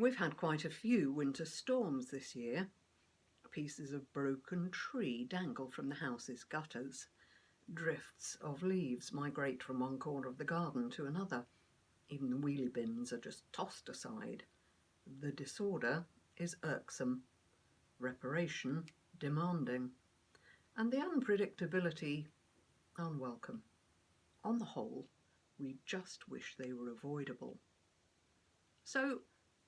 We've had quite a few winter storms this year. Pieces of broken tree dangle from the house's gutters. Drifts of leaves migrate from one corner of the garden to another. Even the wheelie bins are just tossed aside. The disorder is irksome, reparation demanding, and the unpredictability unwelcome. On the whole, we just wish they were avoidable. So,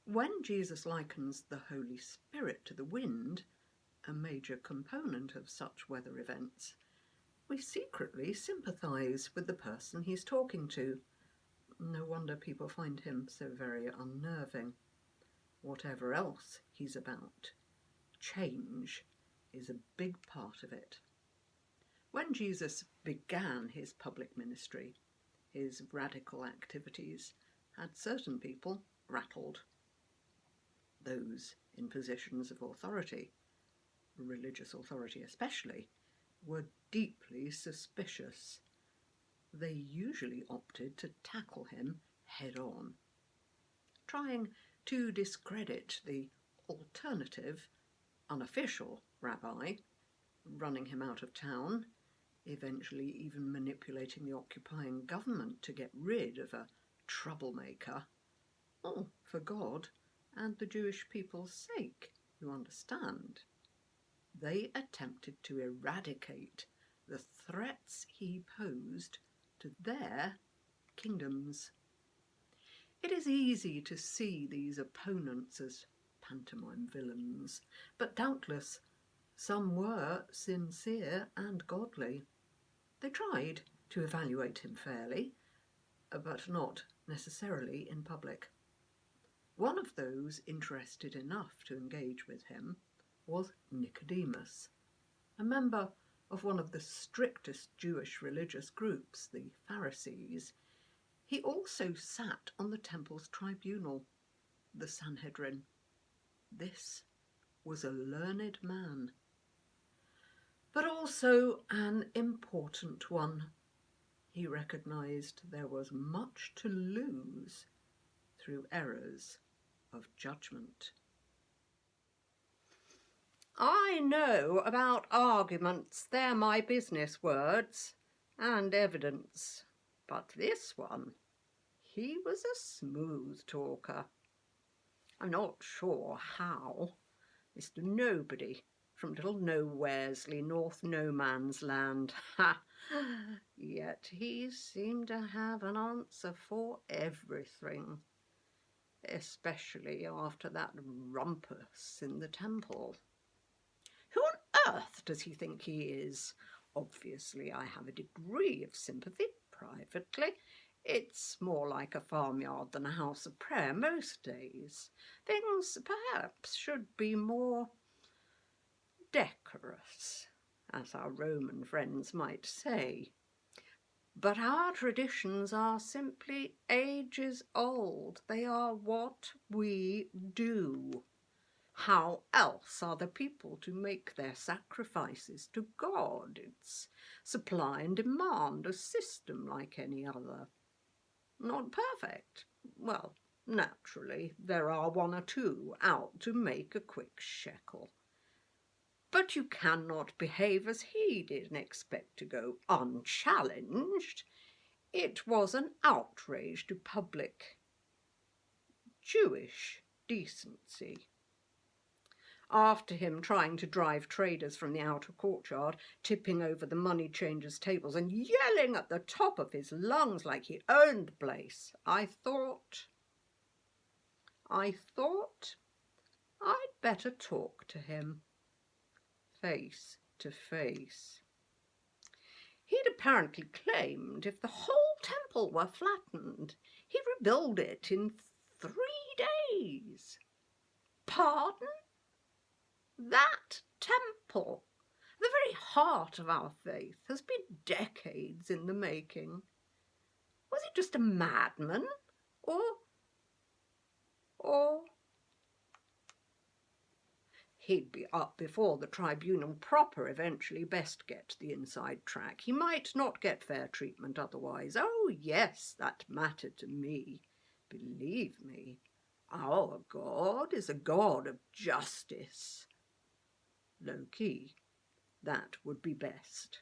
when Jesus likens the Holy Spirit to the wind, a major component of such weather events, we secretly sympathise with the person he's talking to. No wonder people find him so very unnerving. Whatever else he's about, change is a big part of it. When Jesus began his public ministry, his radical activities had certain people rattled. Those in positions of authority, religious authority especially, were deeply suspicious. They usually opted to tackle him head on, trying to discredit the alternative, unofficial rabbi, running him out of town, eventually even manipulating the occupying government to get rid of a troublemaker. All for God and the Jewish people's sake, you understand. They attempted to eradicate the threats he posed to their kingdoms. It is easy to see these opponents as pantomime villains, but doubtless some were sincere and godly. They tried to evaluate him fairly, but not necessarily in public. One of those interested enough to engage with him was Nicodemus, a member of one of the strictest Jewish religious groups, the Pharisees. He also sat on the temple's tribunal, the Sanhedrin. This was a learned man, but also an important one. He recognised there was much to lose through errors of judgment. I know about arguments, they're my business words, and evidence. But this one, he was a smooth talker. I'm not sure how. Mr. Nobody from little Nowheresley, North No Man's Land. Ha! Yet he seemed to have an answer for everything, especially after that rumpus in the temple. Who on earth does he think he is? Obviously, I have a degree of sympathy privately. It's more like a farmyard than a house of prayer most days. Things perhaps should be more decorous, as our Roman friends might say. But our traditions are simply ages old. They are what we do. How else are the people to make their sacrifices to God? It's supply and demand, a system like any other. Not perfect. Well, naturally, there are one or two out to make a quick shekel. But you cannot behave as he did and expect to go unchallenged. It was an outrage to public Jewish decency. After him trying to drive traders from the outer courtyard, tipping over the money changers' tables and yelling at the top of his lungs like he owned the place, I thought I'd better talk to him face to face. He'd apparently claimed if the whole temple were flattened, he'd rebuild it in 3 days. Pardon? That temple, the very heart of our faith, has been decades in the making. Was he just a madman? Or he'd be up before the tribunal proper eventually, best get the inside track. He might not get fair treatment otherwise. Oh yes, that mattered to me. Believe me, Our God is a God of justice. Low key, that would be best,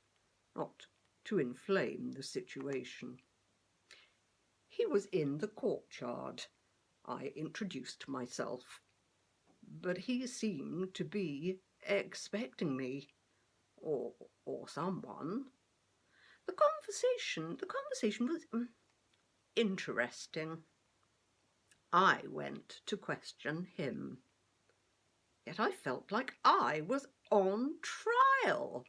not to inflame the situation. He was in the courtyard. I introduced myself, but he seemed to be expecting me, or someone. The conversation was interesting. I went to question him. Yet I felt like I was on trial.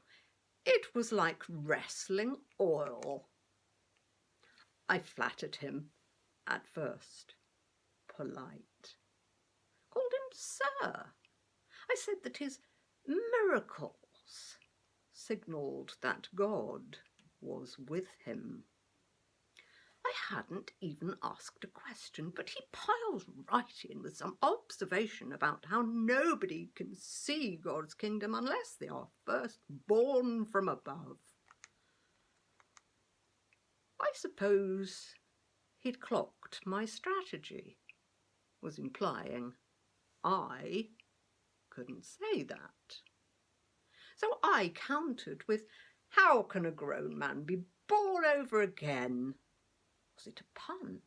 It was like wrestling oil. I flattered him at first, polite. Called him sir. I said that his miracles signalled that God was with him. I hadn't even asked a question, but he piles right in with some observation about how nobody can see God's kingdom unless they are first born from above. I suppose he'd clocked my strategy, was implying I couldn't say that. So I countered with, how can a grown man be born over again? Was it a pun?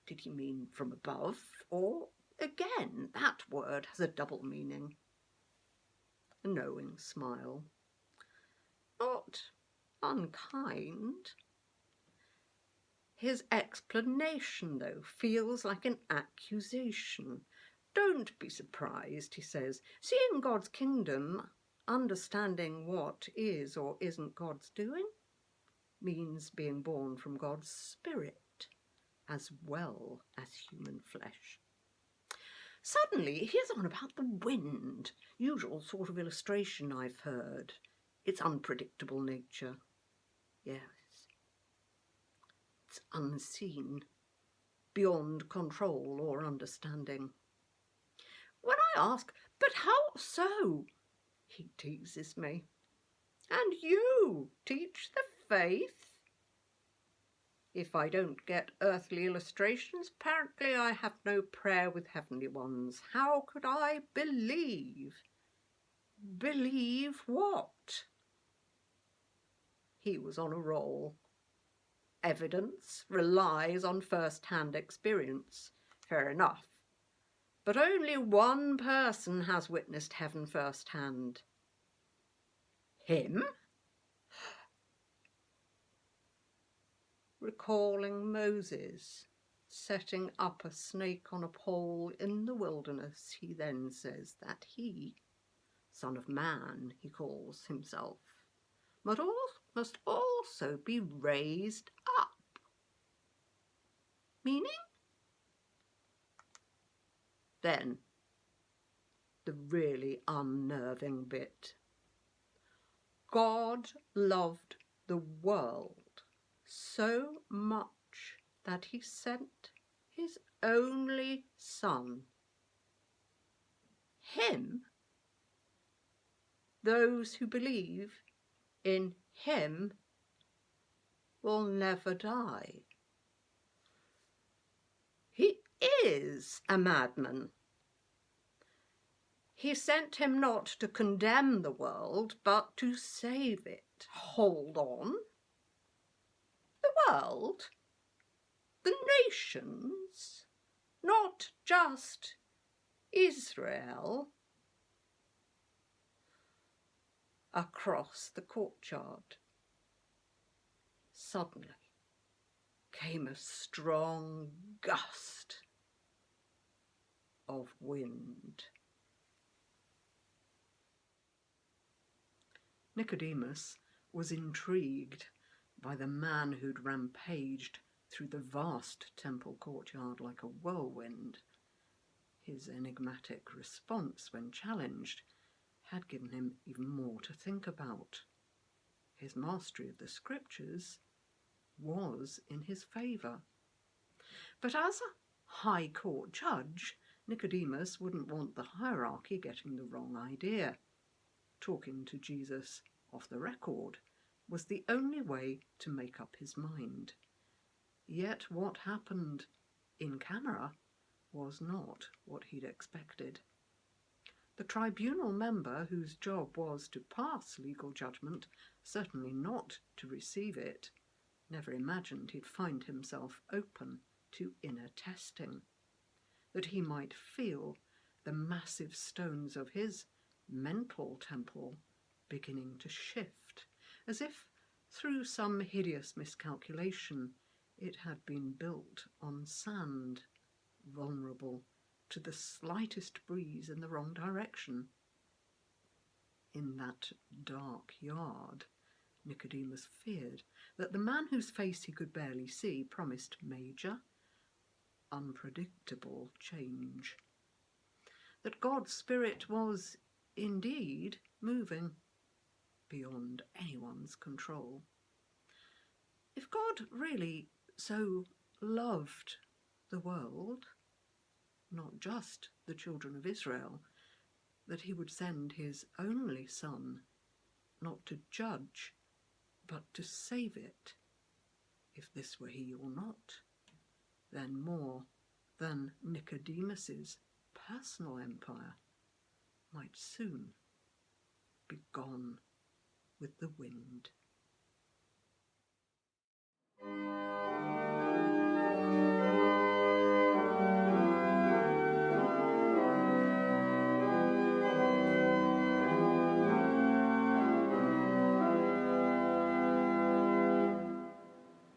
Did he mean from above or again? That word has a double meaning. A knowing smile. Not unkind. His explanation, though, feels like an accusation. Don't be surprised, he says. Seeing God's kingdom, understanding what is or isn't God's doing, means being born from God's spirit as well as human flesh. Suddenly, he's on about the wind, usual sort of illustration I've heard. Its unpredictable nature. Yes. It's unseen, beyond control or understanding. When I ask, but how so? He teases me. And you teach the faith? If I don't get earthly illustrations, apparently I have no prayer with heavenly ones. How could I believe? Believe what? He was on a roll. Evidence relies on first-hand experience. Fair enough. But only one person has witnessed heaven first-hand. Him? Recalling Moses setting up a snake on a pole in the wilderness, he then says that he, Son of Man, he calls himself, must also be raised up. Meaning? Then, the really unnerving bit. God loved the world so much that he sent his only Son. Him, those who believe in him will never die. He is a madman. He sent him not to condemn the world, but to save it. Hold on. The world? The nations? Not just Israel? Across the courtyard, suddenly came a strong gust of wind. Nicodemus was intrigued by the man who'd rampaged through the vast temple courtyard like a whirlwind. His enigmatic response when challenged had given him even more to think about. His mastery of the scriptures was in his favour. But as a high court judge, Nicodemus wouldn't want the hierarchy getting the wrong idea. Talking to Jesus off the record was the only way to make up his mind. Yet what happened in camera was not what he'd expected. The tribunal member, whose job was to pass legal judgment, certainly not to receive it, never imagined he'd find himself open to inner testing, that he might feel the massive stones of his mental temple beginning to shift, as if through some hideous miscalculation it had been built on sand, vulnerable to the slightest breeze in the wrong direction. In that dark yard, Nicodemus feared that the man whose face he could barely see promised major, unpredictable change. That God's Spirit was indeed moving beyond anyone's control. If God really so loved the world, not just the children of Israel, that he would send his only Son, not to judge, but to save it, if this were he or not, then more than Nicodemus's personal empire might soon be gone with the wind.